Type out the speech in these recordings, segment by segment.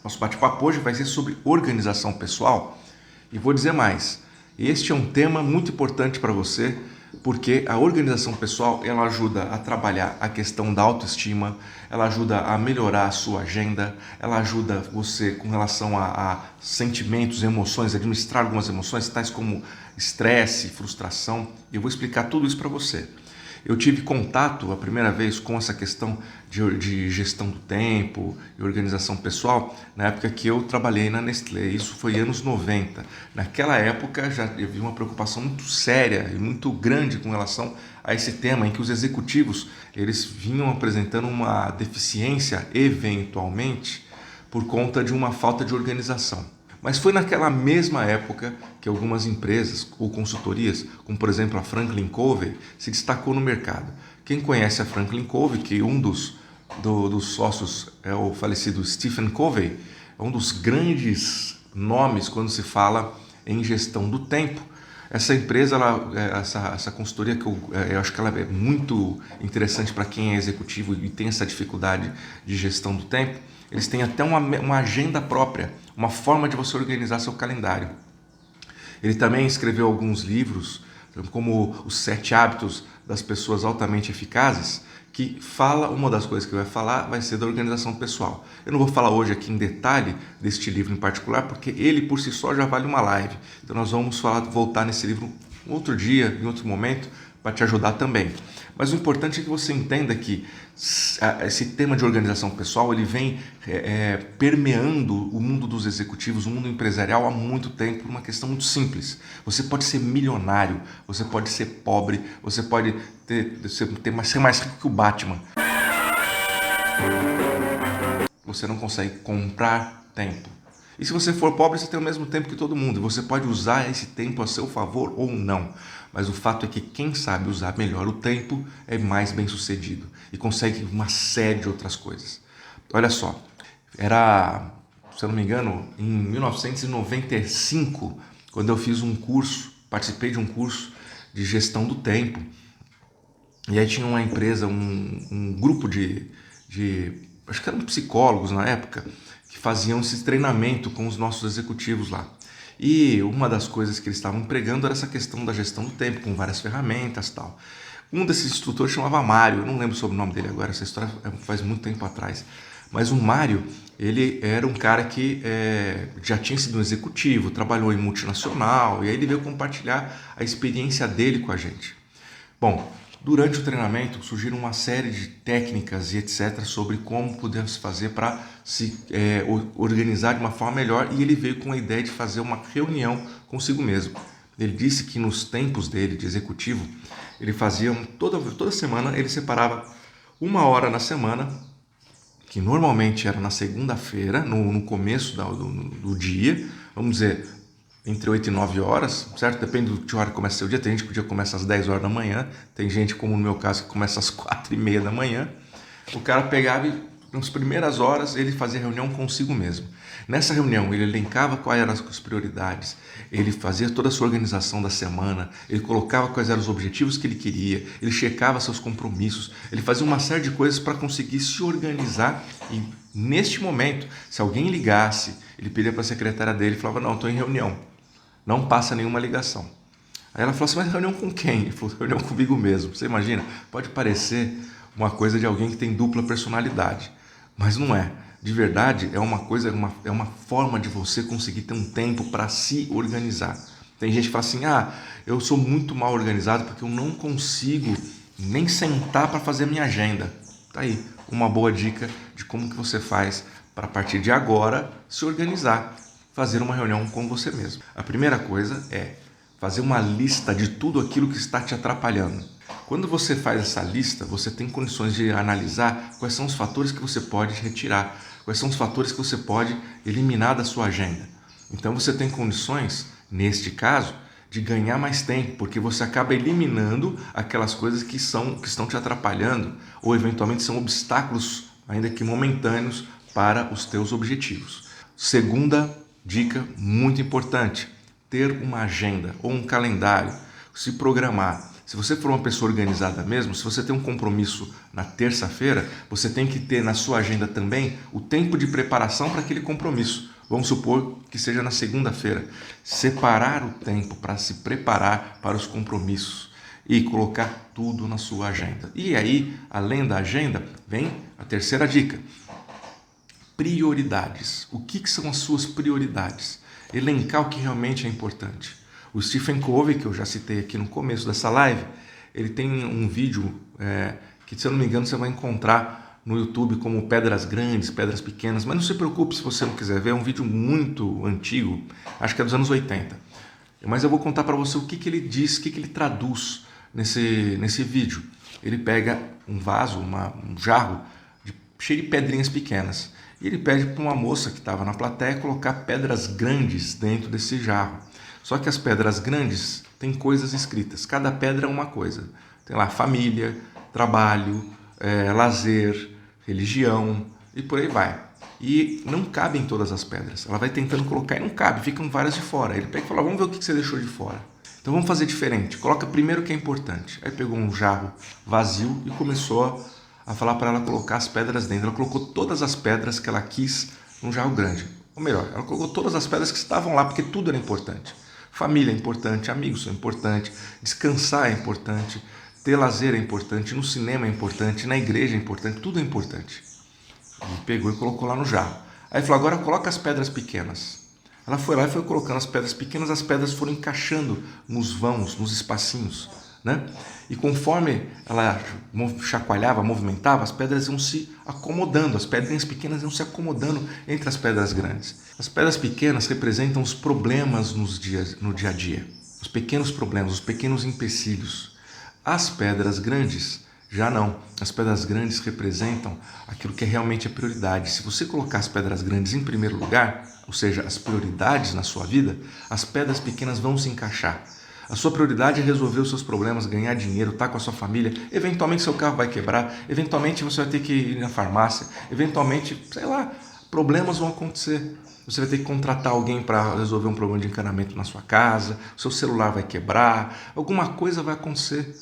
Nosso bate-papo hoje vai ser sobre organização pessoal e vou dizer mais. Este é um tema muito importante para você porque a organização pessoal ela ajuda a trabalhar a questão da autoestima, ela ajuda a melhorar a sua agenda, ela ajuda você com relação a sentimentos, emoções, administrar algumas emoções tais como estresse, frustração. Eu vou explicar tudo isso para você. Eu tive contato a primeira vez com essa questão de gestão do tempo e organização pessoal na época que eu trabalhei na Nestlé. Isso foi anos 90. Naquela época já havia uma preocupação muito séria e muito grande com relação a esse tema, em que os executivos eles vinham apresentando uma deficiência eventualmente por conta de uma falta de organização. Mas foi naquela mesma época que algumas empresas ou consultorias, como por exemplo a Franklin Covey, se destacou no mercado. Quem conhece a Franklin Covey, que um dos sócios é o falecido Stephen Covey, é um dos grandes nomes quando se fala em gestão do tempo. Essa empresa, essa consultoria que eu acho que ela é muito interessante para quem é executivo e tem essa dificuldade de gestão do tempo. Eles têm até uma agenda própria, uma forma de você organizar seu calendário. Ele também escreveu alguns livros, como Os 7 Hábitos das Pessoas Altamente Eficazes, que fala, uma das coisas que vai falar vai ser da organização pessoal. Eu não vou falar hoje aqui em detalhe deste livro em particular, porque ele por si só já vale uma live. Então nós vamos voltar nesse livro um outro dia, em outro momento, para te ajudar também. Mas o importante é que você entenda que esse tema de organização pessoal ele vem permeando o mundo dos executivos, o mundo empresarial há muito tempo por uma questão muito simples. Você pode ser milionário, você pode ser pobre, você pode ser mais rico que o Batman. Você não consegue comprar tempo. E se você for pobre, você tem o mesmo tempo que todo mundo. Você pode usar esse tempo a seu favor ou não. Mas o fato é que quem sabe usar melhor o tempo é mais bem sucedido e consegue uma série de outras coisas. Olha só, era, se eu não me engano, em 1995, quando eu fiz um curso, participei de um curso de gestão do tempo. E aí tinha uma empresa, um grupo de acho que eram psicólogos na época, que faziam esse treinamento com os nossos executivos lá. E uma das coisas que eles estavam pregando era essa questão da gestão do tempo, com várias ferramentas e tal. Um desses instrutores chamava Mário, eu não lembro sobre o nome dele agora, essa história faz muito tempo atrás. Mas o Mário, ele era um cara que já tinha sido um executivo, trabalhou em multinacional, e aí ele veio compartilhar a experiência dele com a gente. Bom, durante o treinamento surgiram uma série de técnicas e etc. sobre como podemos fazer para se organizar de uma forma melhor e ele veio com a ideia de fazer uma reunião consigo mesmo. Ele disse que nos tempos dele de executivo, ele fazia toda semana, ele separava 1 hora na semana, que normalmente era na segunda-feira, no começo do dia, vamos dizer, entre 8 e 9 horas, certo? Depende de hora que começa o seu dia. Tem gente que o dia começa às 10 horas da manhã, tem gente, como no meu caso, que começa às 4 e meia da manhã. O cara pegava e, nas primeiras horas, ele fazia reunião consigo mesmo. Nessa reunião, ele elencava quais eram as prioridades, ele fazia toda a sua organização da semana, ele colocava quais eram os objetivos que ele queria, ele checava seus compromissos, ele fazia uma série de coisas para conseguir se organizar e, neste momento, se alguém ligasse, ele pedia para a secretária dele e falava, não, estou em reunião. Não passa nenhuma ligação. Aí ela falou assim, mas reunião com quem? Ele falou, reunião comigo mesmo. Você imagina? Pode parecer uma coisa de alguém que tem dupla personalidade, mas não é. De verdade, é uma coisa, é uma forma de você conseguir ter um tempo para se organizar. Tem gente que fala assim, eu sou muito mal organizado porque eu não consigo nem sentar para fazer a minha agenda. Tá aí, uma boa dica de como que você faz para a partir de agora se organizar. Fazer uma reunião com você mesmo. A primeira coisa é fazer uma lista de tudo aquilo que está te atrapalhando. Quando você faz essa lista, você tem condições de analisar quais são os fatores que você pode retirar, quais são os fatores que você pode eliminar da sua agenda. Então você tem condições, neste caso, de ganhar mais tempo, porque você acaba eliminando aquelas coisas que estão te atrapalhando ou eventualmente são obstáculos, ainda que momentâneos, para os teus objetivos. Segunda dica muito importante, ter uma agenda ou um calendário, se programar. Se você for uma pessoa organizada mesmo, se você tem um compromisso na terça-feira, você tem que ter na sua agenda também o tempo de preparação para aquele compromisso. Vamos supor que seja na segunda-feira. Separar o tempo para se preparar para os compromissos e colocar tudo na sua agenda. E aí, além da agenda, vem a terceira dica. Prioridades. O que são as suas prioridades? Elencar o que realmente é importante. O Stephen Covey, que eu já citei aqui no começo dessa live, ele tem um vídeo que, se eu não me engano, você vai encontrar no YouTube como Pedras Grandes, Pedras Pequenas, mas não se preocupe se você não quiser ver, é um vídeo muito antigo, acho que é dos anos 80. Mas eu vou contar para você o que ele diz, o que ele traduz nesse vídeo. Ele pega um vaso, um jarro cheio de pedrinhas pequenas, e ele pede para uma moça que estava na plateia colocar pedras grandes dentro desse jarro. Só que as pedras grandes têm coisas escritas, cada pedra é uma coisa. Tem lá família, trabalho, lazer, religião e por aí vai. E não cabem todas as pedras. Ela vai tentando colocar e não cabe, ficam várias de fora. Ele pega e fala, vamos ver o que você deixou de fora. Então vamos fazer diferente, coloca primeiro o que é importante. Aí pegou um jarro vazio e começou a falar para ela colocar as pedras dentro. Ela colocou todas as pedras que ela quis num jarro grande. Ou melhor, ela colocou todas as pedras que estavam lá, porque tudo era importante. Família é importante, amigos são importantes, descansar é importante, ter lazer é importante, no cinema é importante, na igreja é importante, tudo é importante. Ele pegou e colocou lá no jarro. Aí falou, agora coloca as pedras pequenas. Ela foi lá e foi colocando as pedras pequenas, as pedras foram encaixando nos vãos, nos espacinhos, né? E conforme ela chacoalhava, movimentava, as pedras iam se acomodando, as pedrinhas pequenas iam se acomodando entre as pedras grandes. As pedras pequenas representam os problemas no dia a dia, os pequenos problemas, os pequenos empecilhos. As pedras grandes já não. As pedras grandes representam aquilo que é realmente a prioridade. Se você colocar as pedras grandes em primeiro lugar, ou seja, as prioridades na sua vida, as pedras pequenas vão se encaixar. A sua prioridade é resolver os seus problemas, ganhar dinheiro, estar com a sua família. Eventualmente seu carro vai quebrar, eventualmente você vai ter que ir na farmácia, eventualmente, sei lá, problemas vão acontecer. Você vai ter que contratar alguém para resolver um problema de encanamento na sua casa, seu celular vai quebrar, alguma coisa vai acontecer.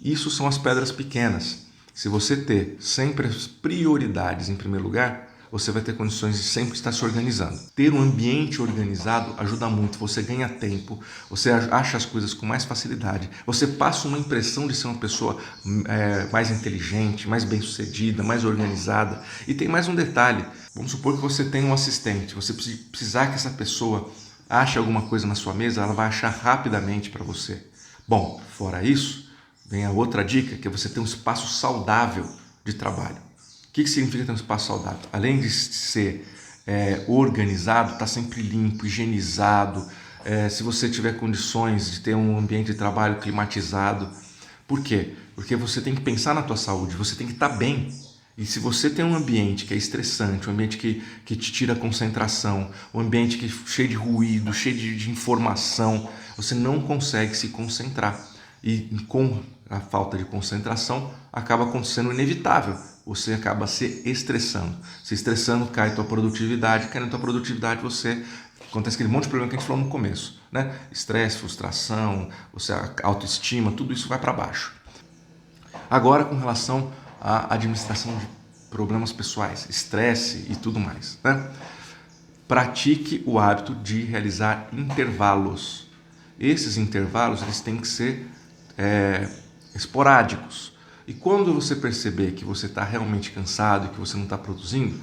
Isso são as pedras pequenas. Se você ter sempre as prioridades em primeiro lugar, você vai ter condições de sempre estar se organizando. Ter um ambiente organizado ajuda muito, você ganha tempo, você acha as coisas com mais facilidade, você passa uma impressão de ser uma pessoa mais inteligente, mais bem-sucedida, mais organizada. E tem mais um detalhe, vamos supor que você tem um assistente, você precisar que essa pessoa ache alguma coisa na sua mesa, ela vai achar rapidamente para você. Bom, fora isso, vem a outra dica, que é você ter um espaço saudável de trabalho. O que significa ter um espaço saudável? Além de ser organizado, está sempre limpo, higienizado, se você tiver condições de ter um ambiente de trabalho climatizado. Por quê? Porque você tem que pensar na tua saúde, você tem que estar bem. E se você tem um ambiente que é estressante, um ambiente que te tira a concentração, um ambiente que é cheio de ruído, cheio de informação, você não consegue se concentrar. E com a falta de concentração acaba acontecendo inevitável. Você acaba se estressando. Se estressando, cai tua produtividade. Cai na tua produtividade, acontece aquele monte de problema que a gente falou no começo, né? Estresse, frustração, autoestima, tudo isso vai para baixo. Agora, com relação à administração de problemas pessoais, estresse e tudo mais, né? Pratique o hábito de realizar intervalos. Esses intervalos eles têm que ser esporádicos. E quando você perceber que você está realmente cansado e que você não está produzindo,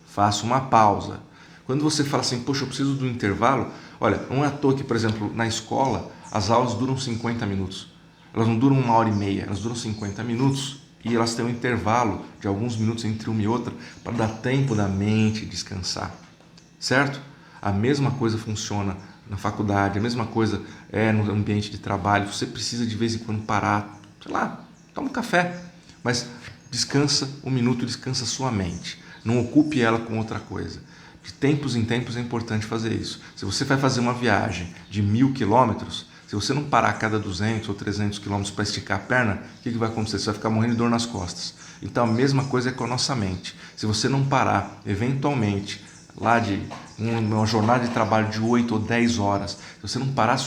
faça uma pausa. Quando você fala assim, poxa, eu preciso do intervalo, olha, não é à toa que, por exemplo, na escola, as aulas duram 50 minutos. Elas não duram 1h30, elas duram 50 minutos e elas têm um intervalo de alguns minutos entre uma e outra para dar tempo da mente descansar, certo? A mesma coisa funciona na faculdade, a mesma coisa no ambiente de trabalho. Você precisa de vez em quando parar, sei lá, toma um café, mas descansa um minuto, descansa sua mente. Não ocupe ela com outra coisa. De tempos em tempos é importante fazer isso. Se você vai fazer uma viagem de 1.000 quilômetros, se você não parar a cada 200 ou 300 quilômetros para esticar a perna, o que vai acontecer? Você vai ficar morrendo de dor nas costas. Então a mesma coisa é com a nossa mente. Se você não parar, eventualmente, lá de uma jornada de trabalho de 8 ou 10 horas, se você não parar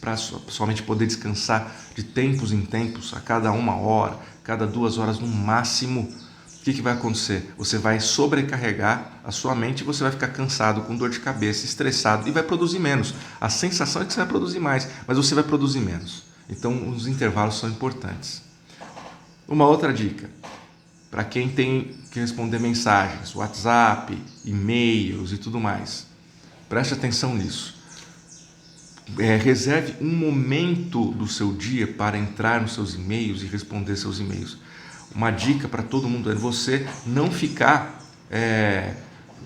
para sua mente poder descansar de tempos em tempos, a cada 1 hora, cada 2 horas no máximo, o que vai acontecer? Você vai sobrecarregar a sua mente e você vai ficar cansado, com dor de cabeça, estressado e vai produzir menos. A sensação é que você vai produzir mais, mas você vai produzir menos. Então, os intervalos são importantes. Uma outra dica, para quem tem que responder mensagens, WhatsApp, e-mails e tudo mais, preste atenção nisso. Reserve um momento do seu dia para entrar nos seus e-mails e responder seus e-mails. Uma dica para todo mundo é você não ficar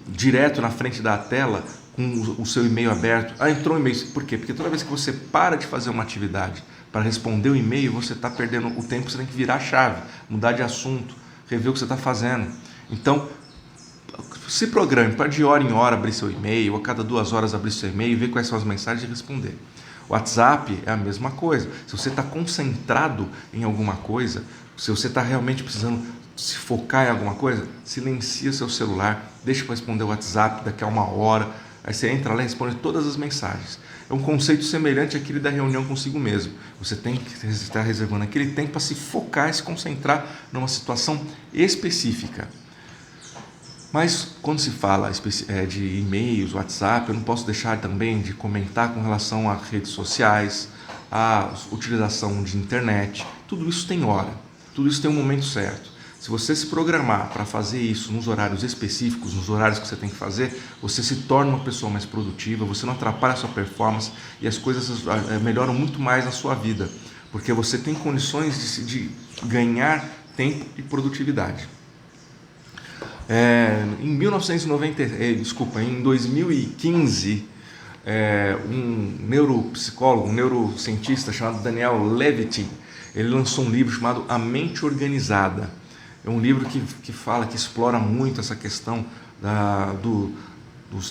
direto na frente da tela com o seu e-mail aberto. Entrou um e-mail. Por quê? Porque toda vez que você para de fazer uma atividade para responder o e-mail, você está perdendo o tempo, você tem que virar a chave, mudar de assunto, rever o que você está fazendo. Então, se programe para de hora em hora abrir seu e-mail, a cada 2 horas abrir seu e-mail, ver quais são as mensagens e responder. O WhatsApp é a mesma coisa. Se você está concentrado em alguma coisa, se você está realmente precisando se focar em alguma coisa, silencia seu celular, deixa para responder o WhatsApp daqui a 1 hora, aí você entra lá e responde todas as mensagens. É um conceito semelhante àquele da reunião consigo mesmo. Você tem que estar reservando aquele tempo para se focar e se concentrar numa situação específica. Mas quando se fala de e-mails, WhatsApp, eu não posso deixar também de comentar com relação a redes sociais, a utilização de internet. Tudo isso tem hora, tudo isso tem um momento certo. Se você se programar para fazer isso nos horários específicos, nos horários que você tem que fazer, você se torna uma pessoa mais produtiva, você não atrapalha a sua performance e as coisas melhoram muito mais na sua vida, porque você tem condições de ganhar tempo e produtividade. Em 2015, um neuropsicólogo, um neurocientista chamado Daniel Levitin, ele lançou um livro chamado A Mente Organizada. É um livro que fala, que explora muito essa questão do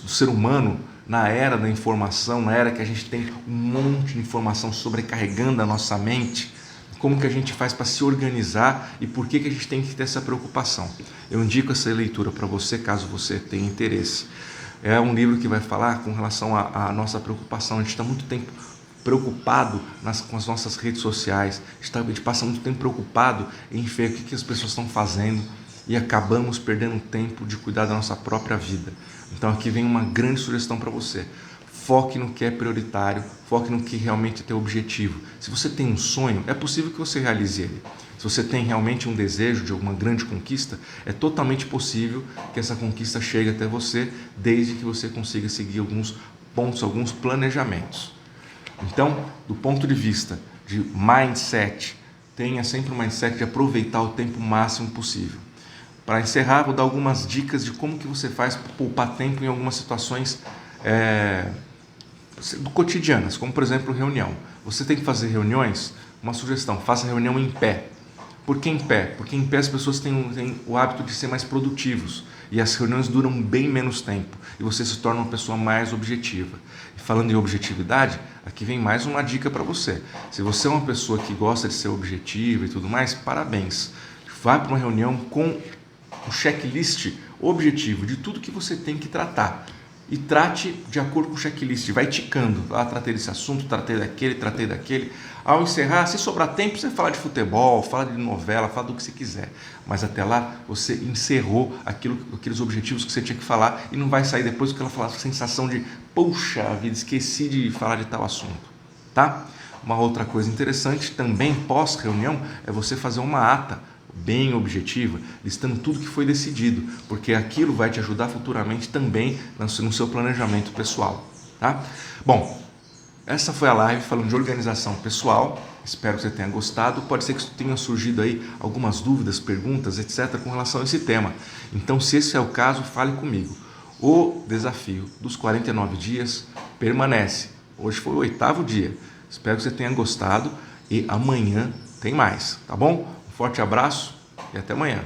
ser humano na era da informação, na era que a gente tem um monte de informação sobrecarregando a nossa mente. Como que a gente faz para se organizar e por que a gente tem que ter essa preocupação. Eu indico essa leitura para você, caso você tenha interesse. É um livro que vai falar com relação à nossa preocupação. A gente está muito tempo preocupado com as nossas redes sociais, a gente passa muito tempo preocupado em ver o que as pessoas estão fazendo e acabamos perdendo tempo de cuidar da nossa própria vida. Então aqui vem uma grande sugestão para você. Foque no que é prioritário, foque no que realmente é teu objetivo. Se você tem um sonho, é possível que você realize ele. Se você tem realmente um desejo de alguma grande conquista, é totalmente possível que essa conquista chegue até você, desde que você consiga seguir alguns pontos, alguns planejamentos. Então, do ponto de vista de mindset, tenha sempre um mindset de aproveitar o tempo máximo possível. Para encerrar, vou dar algumas dicas de como que você faz para poupar tempo em algumas situações cotidianas, como por exemplo reunião. Você tem que fazer reuniões, uma sugestão, faça reunião em pé. Por que em pé? Porque em pé as pessoas têm o hábito de ser mais produtivos e as reuniões duram bem menos tempo e você se torna uma pessoa mais objetiva. E falando em objetividade, aqui vem mais uma dica para você. Se você é uma pessoa que gosta de ser objetiva e tudo mais, parabéns. Vá para uma reunião com um checklist objetivo de tudo que você tem que tratar. E trate de acordo com o checklist, vai ticando. Tratei desse assunto, tratei daquele. Ao encerrar, se sobrar tempo, você fala de futebol, fala de novela, fala do que você quiser. Mas até lá, você encerrou aqueles objetivos que você tinha que falar e não vai sair depois com aquela sensação de poxa vida, esqueci de falar de tal assunto. Tá? Uma outra coisa interessante, também pós-reunião, é você fazer uma ata bem objetiva, listando tudo que foi decidido, porque aquilo vai te ajudar futuramente também no seu planejamento pessoal, tá? Bom, essa foi a live falando de organização pessoal, espero que você tenha gostado, pode ser que tenham surgido aí algumas dúvidas, perguntas, etc. com relação a esse tema, então se esse é o caso, fale comigo. O desafio dos 49 dias permanece, hoje foi o 8º dia, espero que você tenha gostado e amanhã tem mais, tá bom? Forte abraço e até amanhã.